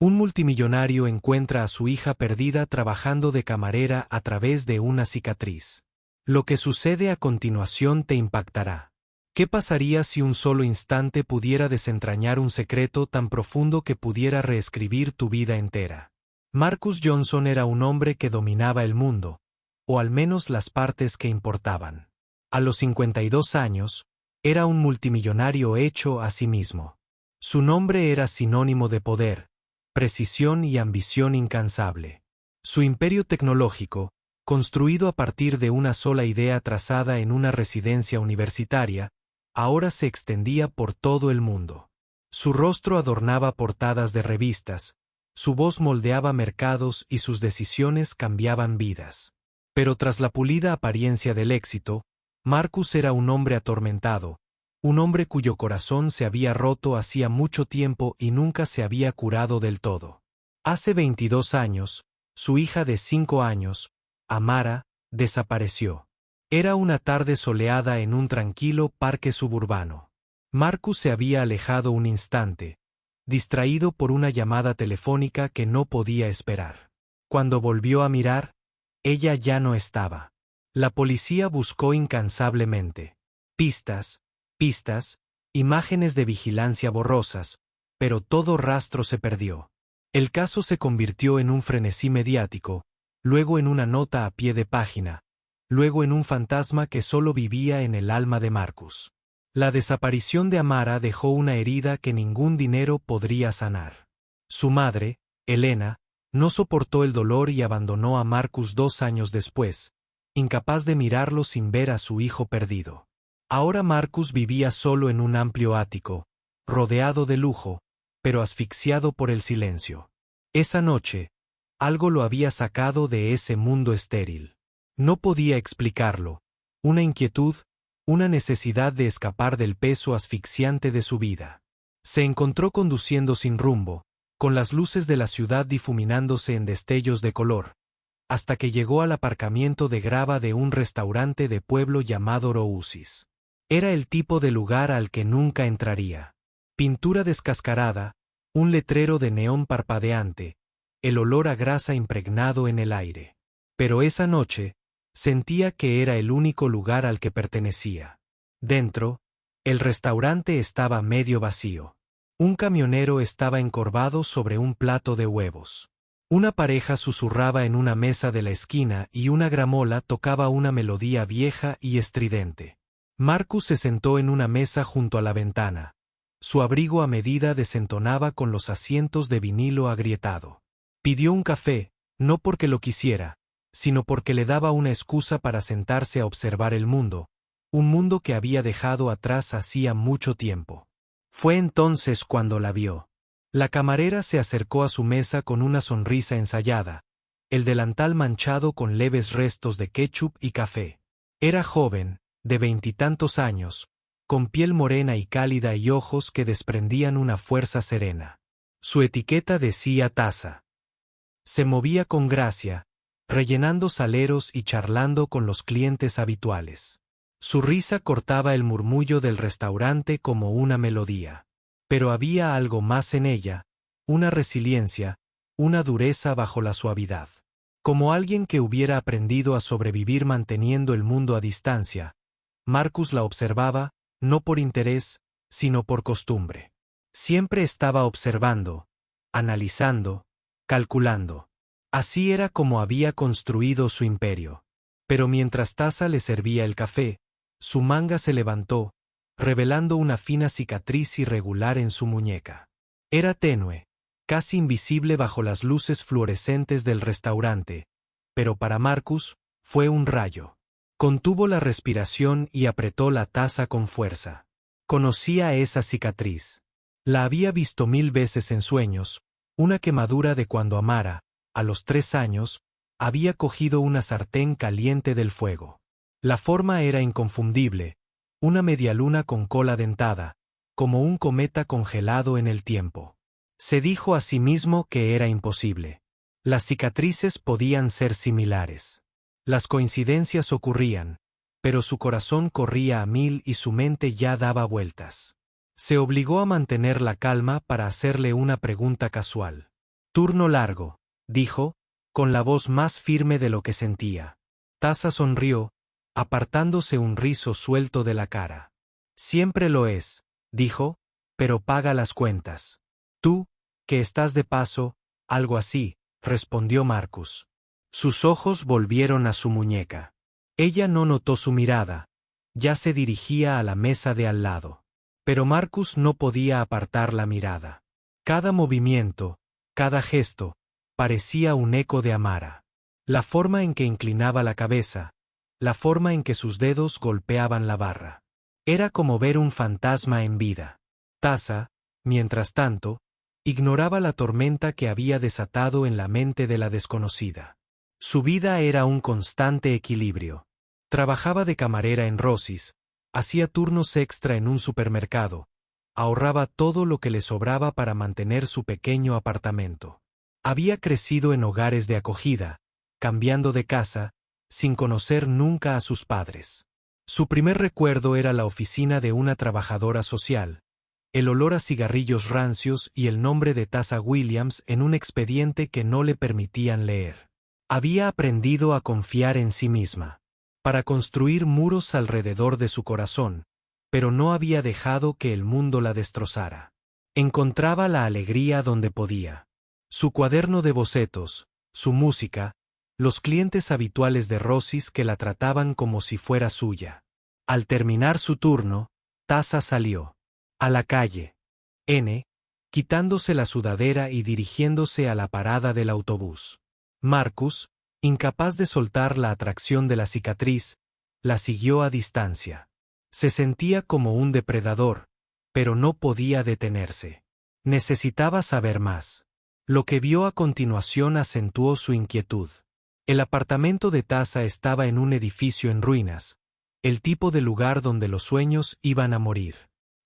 Un multimillonario encuentra a su hija perdida trabajando de camarera a través de una cicatriz. Lo que sucede a continuación te impactará. ¿Qué pasaría si un solo instante pudiera desentrañar un secreto tan profundo que pudiera reescribir tu vida entera? Marcus Johnson era un hombre que dominaba el mundo, o al menos las partes que importaban. A los 52 años, era un multimillonario hecho a sí mismo. Su nombre era sinónimo de poder, precisión y ambición incansable. Su imperio tecnológico, construido a partir de una sola idea trazada en una residencia universitaria, ahora se extendía por todo el mundo. Su rostro adornaba portadas de revistas, su voz moldeaba mercados y sus decisiones cambiaban vidas. Pero tras la pulida apariencia del éxito, Marcus era un hombre atormentado, un hombre cuyo corazón se había roto hacía mucho tiempo y nunca se había curado del todo. Hace 22 años, su hija de 5 años, Amara, desapareció. Era una tarde soleada en un tranquilo parque suburbano. Marcus se había alejado un instante, distraído por una llamada telefónica que no podía esperar. Cuando volvió a mirar, ella ya no estaba. La policía buscó incansablemente. Pistas, imágenes de vigilancia borrosas, pero todo rastro se perdió. El caso se convirtió en un frenesí mediático, luego en una nota a pie de página, luego en un fantasma que solo vivía en el alma de Marcus. La desaparición de Amara dejó una herida que ningún dinero podría sanar. Su madre, Elena, no soportó el dolor y abandonó a Marcus 2 años después, incapaz de mirarlo sin ver a su hijo perdido. Ahora Marcus vivía solo en un amplio ático, rodeado de lujo, pero asfixiado por el silencio. Esa noche, algo lo había sacado de ese mundo estéril. No podía explicarlo, una inquietud, una necesidad de escapar del peso asfixiante de su vida. Se encontró conduciendo sin rumbo, con las luces de la ciudad difuminándose en destellos de color, hasta que llegó al aparcamiento de grava de un restaurante de pueblo llamado Rousis. Era el tipo de lugar al que nunca entraría. Pintura descascarada, un letrero de neón parpadeante, el olor a grasa impregnado en el aire. Pero esa noche, sentía que era el único lugar al que pertenecía. Dentro, el restaurante estaba medio vacío. Un camionero estaba encorvado sobre un plato de huevos. Una pareja susurraba en una mesa de la esquina y una gramola tocaba una melodía vieja y estridente. Marcus se sentó en una mesa junto a la ventana. Su abrigo a medida desentonaba con los asientos de vinilo agrietado. Pidió un café, no porque lo quisiera, sino porque le daba una excusa para sentarse a observar el mundo, un mundo que había dejado atrás hacía mucho tiempo. Fue entonces cuando la vio. La camarera se acercó a su mesa con una sonrisa ensayada, el delantal manchado con leves restos de ketchup y café. Era joven, de 20 y tantos años, con piel morena y cálida y ojos que desprendían una fuerza serena. Su etiqueta decía taza. Se movía con gracia, rellenando saleros y charlando con los clientes habituales. Su risa cortaba el murmullo del restaurante como una melodía. Pero había algo más en ella, una resiliencia, una dureza bajo la suavidad. Como alguien que hubiera aprendido a sobrevivir manteniendo el mundo a distancia, Marcus la observaba, no por interés, sino por costumbre. Siempre estaba observando, analizando, calculando. Así era como había construido su imperio. Pero mientras Taza le servía el café, su manga se levantó, revelando una fina cicatriz irregular en su muñeca. Era tenue, casi invisible bajo las luces fluorescentes del restaurante, pero para Marcus fue un rayo. Contuvo la respiración y apretó la taza con fuerza. Conocía esa cicatriz. La había visto 1000 veces en sueños, una quemadura de cuando Amara, a los 3 años, había cogido una sartén caliente del fuego. La forma era inconfundible, una medialuna con cola dentada, como un cometa congelado en el tiempo. Se dijo a sí mismo que era imposible. Las cicatrices podían ser similares. Las coincidencias ocurrían, pero su corazón corría a 1000 y su mente ya daba vueltas. Se obligó a mantener la calma para hacerle una pregunta casual. Turno largo, dijo, con la voz más firme de lo que sentía. Taza sonrió, apartándose un rizo suelto de la cara. Siempre lo es, dijo, pero paga las cuentas. Tú, que estás de paso, algo así, respondió Marcus. Sus ojos volvieron a su muñeca. Ella no notó su mirada, ya se dirigía a la mesa de al lado. Pero Marcus no podía apartar la mirada. Cada movimiento, cada gesto, parecía un eco de Amara. La forma en que inclinaba la cabeza, la forma en que sus dedos golpeaban la barra. Era como ver un fantasma en vida. Taza, mientras tanto, ignoraba la tormenta que había desatado en la mente de la desconocida. Su vida era un constante equilibrio. Trabajaba de camarera en Rossi's, hacía turnos extra en un supermercado, ahorraba todo lo que le sobraba para mantener su pequeño apartamento. Había crecido en hogares de acogida, cambiando de casa, sin conocer nunca a sus padres. Su primer recuerdo era la oficina de una trabajadora social, el olor a cigarrillos rancios y el nombre de Taza Williams en un expediente que no le permitían leer. Había aprendido a confiar en sí misma, para construir muros alrededor de su corazón, pero no había dejado que el mundo la destrozara. Encontraba la alegría donde podía. Su cuaderno de bocetos, su música, los clientes habituales de Rossi's que la trataban como si fuera suya. Al terminar su turno, Taza salió. A la calle. Quitándose la sudadera y dirigiéndose a la parada del autobús. Marcus, incapaz de soltar la atracción de la cicatriz, la siguió a distancia. Se sentía como un depredador, pero no podía detenerse. Necesitaba saber más. Lo que vio a continuación acentuó su inquietud. El apartamento de Taza estaba en un edificio en ruinas, el tipo de lugar donde los sueños iban a morir.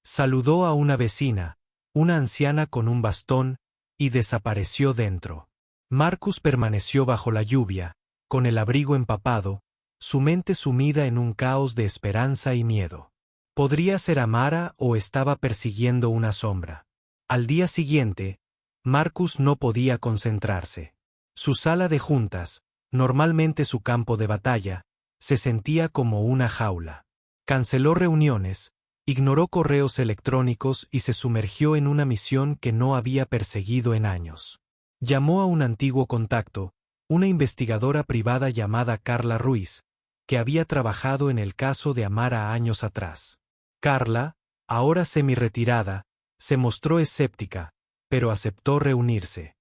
Saludó a una vecina, una anciana con un bastón, y desapareció dentro. Marcus permaneció bajo la lluvia, con el abrigo empapado, su mente sumida en un caos de esperanza y miedo. ¿Podría ser Amara o estaba persiguiendo una sombra? Al día siguiente, Marcus no podía concentrarse. Su sala de juntas, normalmente su campo de batalla, se sentía como una jaula. Canceló reuniones, ignoró correos electrónicos y se sumergió en una misión que no había perseguido en años. Llamó a un antiguo contacto, una investigadora privada llamada Carla Ruiz, que había trabajado en el caso de Amara años atrás. Carla, ahora semi-retirada, se mostró escéptica, pero aceptó reunirse.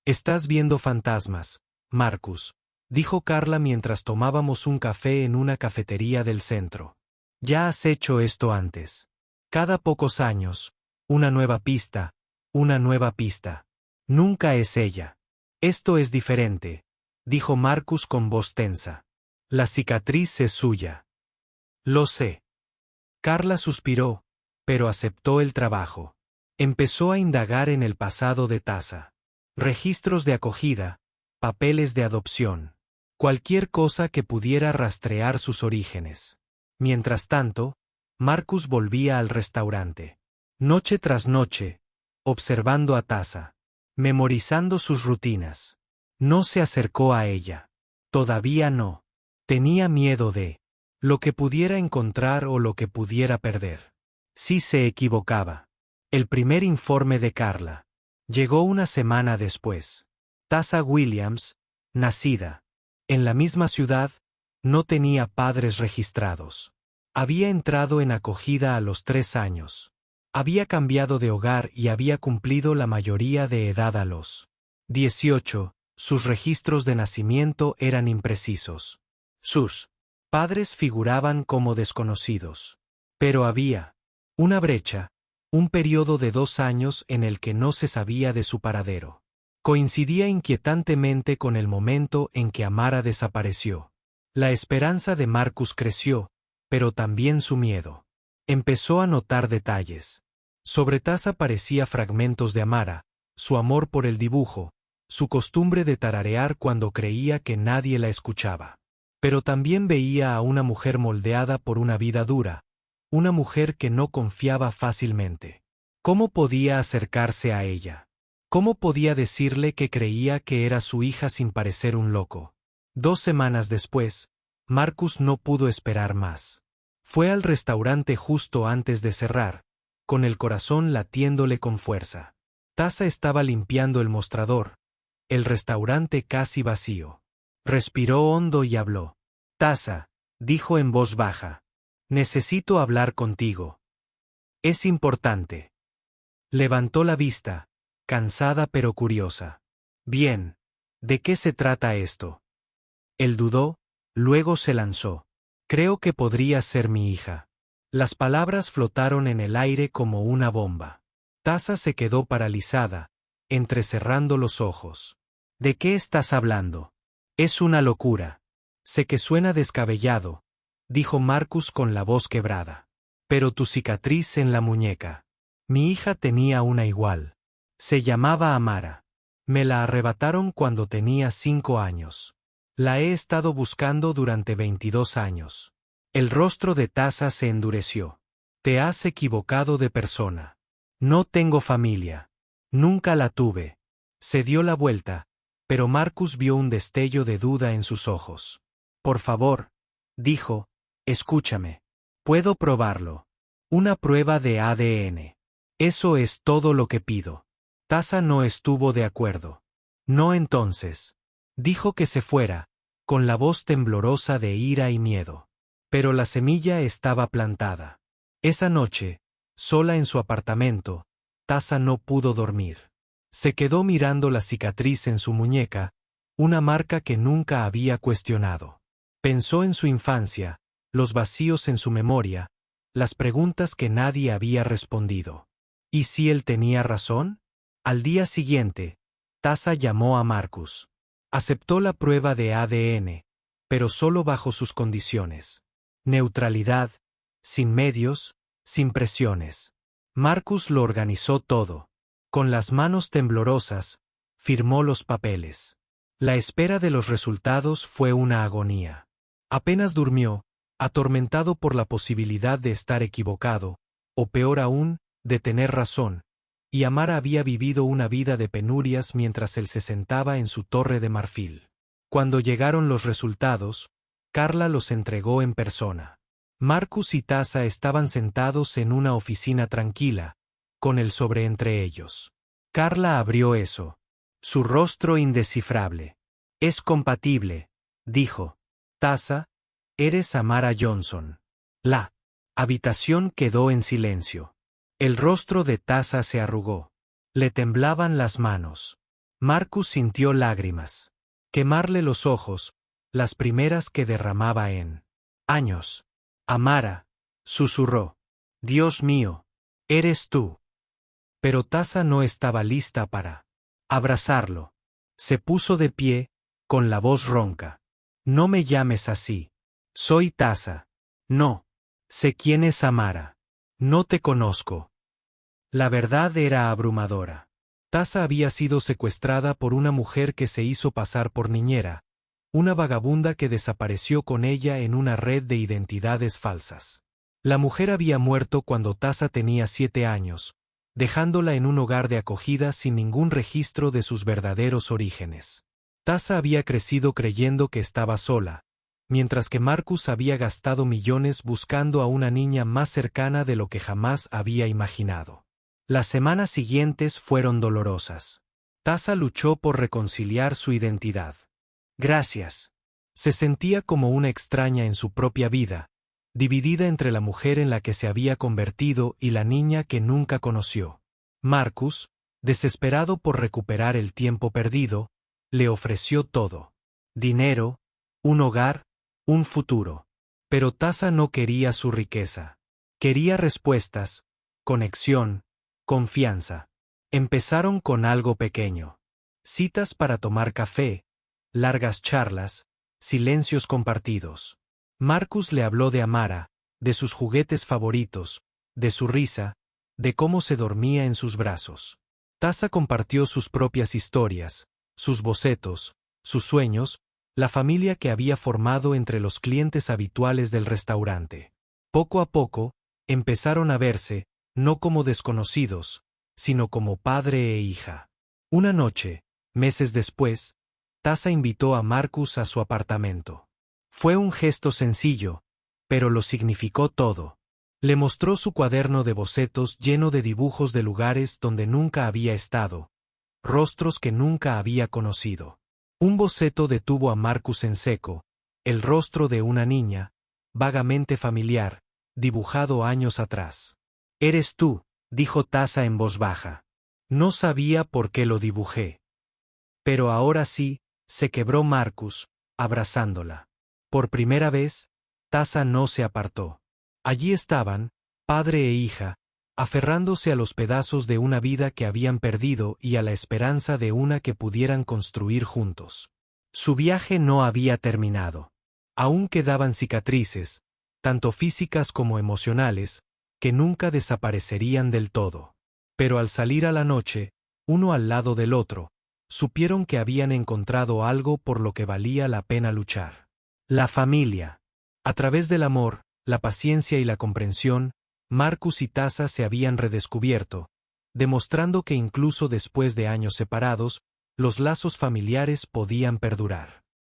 «Estás viendo fantasmas, Marcus», dijo Carla mientras tomábamos un café en una cafetería del centro. «Ya has hecho esto antes. Cada pocos años, una nueva pista, una nueva pista. Nunca es ella. Esto es diferente», dijo Marcus con voz tensa. «La cicatriz es suya». «Lo sé». Carla suspiró, pero aceptó el trabajo. Empezó a indagar en el pasado de Taza. Registros de acogida, papeles de adopción. Cualquier cosa que pudiera rastrear sus orígenes. Mientras tanto, Marcus volvía al restaurante. Noche tras noche, observando a Taza. Memorizando sus rutinas. No se acercó a ella. Todavía no. Tenía miedo de lo que pudiera encontrar o lo que pudiera perder. Sí se equivocaba. El primer informe de Carla. Llegó una semana después. Taza Williams, nacida en la misma ciudad, no tenía padres registrados. Había entrado en acogida a los 3 años. Había cambiado de hogar y había cumplido la mayoría de edad a los 18. Sus registros de nacimiento eran imprecisos. Sus padres figuraban como desconocidos. Pero había una brecha, un periodo de 2 años en el que no se sabía de su paradero. Coincidía inquietantemente con el momento en que Amara desapareció. La esperanza de Marcus creció, pero también su miedo. Empezó a notar detalles. Sobre Taza aparecía fragmentos de Amara, su amor por el dibujo, su costumbre de tararear cuando creía que nadie la escuchaba. Pero también veía a una mujer moldeada por una vida dura, una mujer que no confiaba fácilmente. ¿Cómo podía acercarse a ella? ¿Cómo podía decirle que creía que era su hija sin parecer un loco? 2 semanas después, Marcus no pudo esperar más. Fue al restaurante justo antes de cerrar, con el corazón latiéndole con fuerza. Tasa estaba limpiando el mostrador, el restaurante casi vacío. Respiró hondo y habló. Tasa, dijo en voz baja. Necesito hablar contigo. Es importante. Levantó la vista, cansada pero curiosa. Bien, ¿de qué se trata esto? Él dudó, luego se lanzó. Creo que podría ser mi hija. Las palabras flotaron en el aire como una bomba. Tasa se quedó paralizada, entrecerrando los ojos. ¿De qué estás hablando? Es una locura. Sé que suena descabellado, dijo Marcus con la voz quebrada. Pero tu cicatriz en la muñeca. Mi hija tenía una igual. Se llamaba Amara. Me la arrebataron cuando tenía 5 años. La he estado buscando durante 22 años. El rostro de Tasa se endureció. Te has equivocado de persona. No tengo familia. Nunca la tuve. Se dio la vuelta, pero Marcus vio un destello de duda en sus ojos. Por favor, dijo, escúchame. Puedo probarlo. Una prueba de ADN. Eso es todo lo que pido. Tasa no estuvo de acuerdo. No entonces. Dijo que se fuera, con la voz temblorosa de ira y miedo. Pero la semilla estaba plantada. Esa noche, sola en su apartamento, Tasa no pudo dormir. Se quedó mirando la cicatriz en su muñeca, una marca que nunca había cuestionado. Pensó en su infancia, los vacíos en su memoria, las preguntas que nadie había respondido. ¿Y si él tenía razón? Al día siguiente, Tasa llamó a Marcus. Aceptó la prueba de ADN, pero solo bajo sus condiciones. Neutralidad, sin medios, sin presiones. Marcus lo organizó todo. Con las manos temblorosas, firmó los papeles. La espera de los resultados fue una agonía. Apenas durmió, atormentado por la posibilidad de estar equivocado, o peor aún, de tener razón, y Amara había vivido una vida de penurias mientras él se sentaba en su torre de marfil. Cuando llegaron los resultados, Carla los entregó en persona. Marcus y Tasa estaban sentados en una oficina tranquila, con el sobre entre ellos. Carla abrió eso. Su rostro indescifrable. Es compatible, dijo. Tasa, eres Amara Johnson. La habitación quedó en silencio. El rostro de Tasa se arrugó. Le temblaban las manos. Marcus sintió lágrimas. Quemarle los ojos, las primeras que derramaba en años. Amara, susurró. Dios mío, eres tú. Pero Tasa no estaba lista para abrazarlo. Se puso de pie, con la voz ronca. No me llames así. Soy Tasa. No. Sé quién es Amara. No te conozco. La verdad era abrumadora. Tasa había sido secuestrada por una mujer que se hizo pasar por niñera, una vagabunda que desapareció con ella en una red de identidades falsas. La mujer había muerto cuando Tasa tenía 7 años, dejándola en un hogar de acogida sin ningún registro de sus verdaderos orígenes. Tasa había crecido creyendo que estaba sola, mientras que Marcus había gastado millones buscando a una niña más cercana de lo que jamás había imaginado. Las semanas siguientes fueron dolorosas. Tasa luchó por reconciliar su identidad. Gracias. Se sentía como una extraña en su propia vida, dividida entre la mujer en la que se había convertido y la niña que nunca conoció. Marcus, desesperado por recuperar el tiempo perdido, le ofreció todo. Dinero, un hogar, un futuro. Pero Tasa no quería su riqueza. Quería respuestas, conexión, confianza. Empezaron con algo pequeño. Citas para tomar café, largas charlas, silencios compartidos. Marcus le habló de Amara, de sus juguetes favoritos, de su risa, de cómo se dormía en sus brazos. Tasa compartió sus propias historias, sus bocetos, sus sueños, la familia que había formado entre los clientes habituales del restaurante. Poco a poco, empezaron a verse, no como desconocidos, sino como padre e hija. Una noche, meses después, Tasa invitó a Marcus a su apartamento. Fue un gesto sencillo, pero lo significó todo. Le mostró su cuaderno de bocetos lleno de dibujos de lugares donde nunca había estado, rostros que nunca había conocido. Un boceto detuvo a Marcus en seco, el rostro de una niña, vagamente familiar, dibujado años atrás. «Eres tú», dijo Tasa en voz baja. «No sabía por qué lo dibujé». Pero ahora sí, se quebró Marcus, abrazándola. Por primera vez, Tasa no se apartó. Allí estaban, padre e hija, aferrándose a los pedazos de una vida que habían perdido y a la esperanza de una que pudieran construir juntos. Su viaje no había terminado. Aún quedaban cicatrices, tanto físicas como emocionales, que nunca desaparecerían del todo. Pero al salir a la noche, uno al lado del otro, supieron que habían encontrado algo por lo que valía la pena luchar. La familia. A través del amor, la paciencia y la comprensión, Marcus y Tasa se habían redescubierto, demostrando que incluso después de años separados, los lazos familiares podían perdurar.